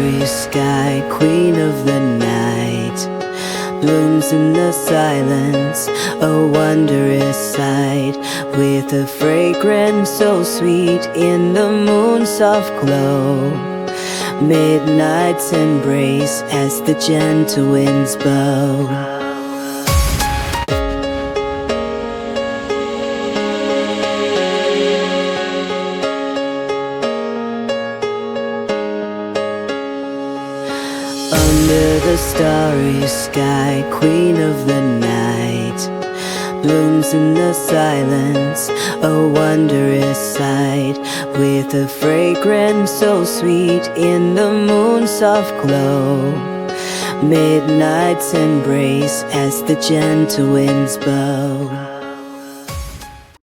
starry sky, queen of the night, blooms in the silence, a wondrous sight, with a fragrance so sweet in the moon's soft glow. Midnight's embrace as the gentle winds blow. Under the starry sky, queen of the night, blooms in the silence, a wondrous sight, with a fragrance so sweet in the moon's soft glow. Midnight's embrace as the gentle winds blow.